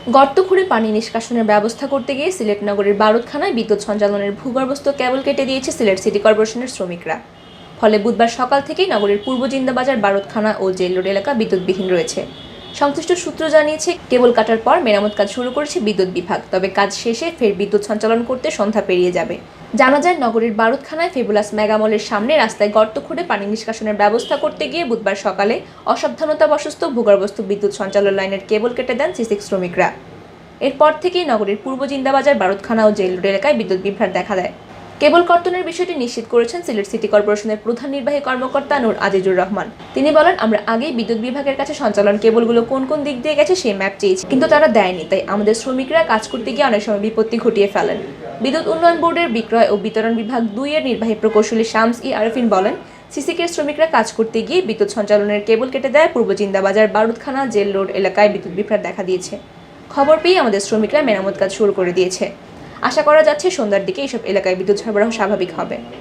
গর্ত খুঁড়ে পানি নিষ্কাশনের ব্যবস্থা করতে গিয়ে সিলেট নগরের বারুদখানায় বিদ্যুৎ সঞ্চালনের ভূগর্ভস্থ কেবল কেটে দিয়েছে সিলেট সিটি কর্পোরেশনের শ্রমিকরা। ফলে বুধবার সকাল থেকেই নগরের পূর্ব জিন্দাবাজার বারুদখানা ও জেল রোড এলাকা বিদ্যুৎবিহীন রয়েছে। সংশ্লিষ্ট সূত্র জানিয়েছে, কেবল কাটার পর মেরামত কাজ শুরু করেছে বিদ্যুৎ বিভাগ, তবে কাজ শেষে ফের বিদ্যুৎ সঞ্চালন করতে সন্ধ্যা পেরিয়ে যাবে। জানা যায়, নগরীর বারুদখানায় ফেবুলাস মেগামলের সামনে রাস্তায় গর্ত খুঁড়ে পানি নিষ্কাশনের ব্যবস্থা করতে গিয়ে বুধবার সকালে অসাবধানতাবশত ভূগর্ভস্থ বিদ্যুৎ সঞ্চালন লাইনের কেবল কেটে দেন সিসিক শ্রমিকরা। এরপর থেকেই নগরীর পূর্ব জিন্দাবাজার বারুদখানা ও জেল রোড এলাকায় বিদ্যুৎ বিভ্রাট দেখা দেয়। কেবল কর্তনের বিষয়টি নিশ্চিত করেছেন সিলেট সিটি কর্পোরেশনের প্রধান নির্বাহী কর্মকর্তা নূর আজিজুর রহমান। তিনি বলেন, আমরা আগেই বিদ্যুৎ বিভাগের কাছে সঞ্চালন কেবলগুলো কোন কোন দিক দিয়ে গেছে সেই ম্যাপ চেয়েছি, কিন্তু তারা দেয়নি। তাই আমাদের শ্রমিকরা কাজ করতে গিয়ে অনেক সময় বিপত্তি ঘটিয়ে ফেলেন। বিদ্যুৎ উন্নয়ন বোর্ডের বিক্রয় ও বিতরণ বিভাগ ২ এর নির্বাহী প্রকৌশলী শামস ই আরফিন বলেন, সিসিকের শ্রমিকরা কাজ করতে গিয়ে বিদ্যুৎ সঞ্চালনের কেবল কেটে দেয় পূর্ব জিন্দাবাজার বারুদখানা জেল রোড এলাকায় বিদ্যুৎ বিভ্রাট দেখা দিয়েছে। খবর পেয়ে আমাদের শ্রমিকরা মেরামত কাজ শুরু করে দিয়েছে। আশা করা যাচ্ছে সন্ধ্যার দিকে এসব এলাকায় বিদ্যুৎ সরবরাহ স্বাভাবিক হবে।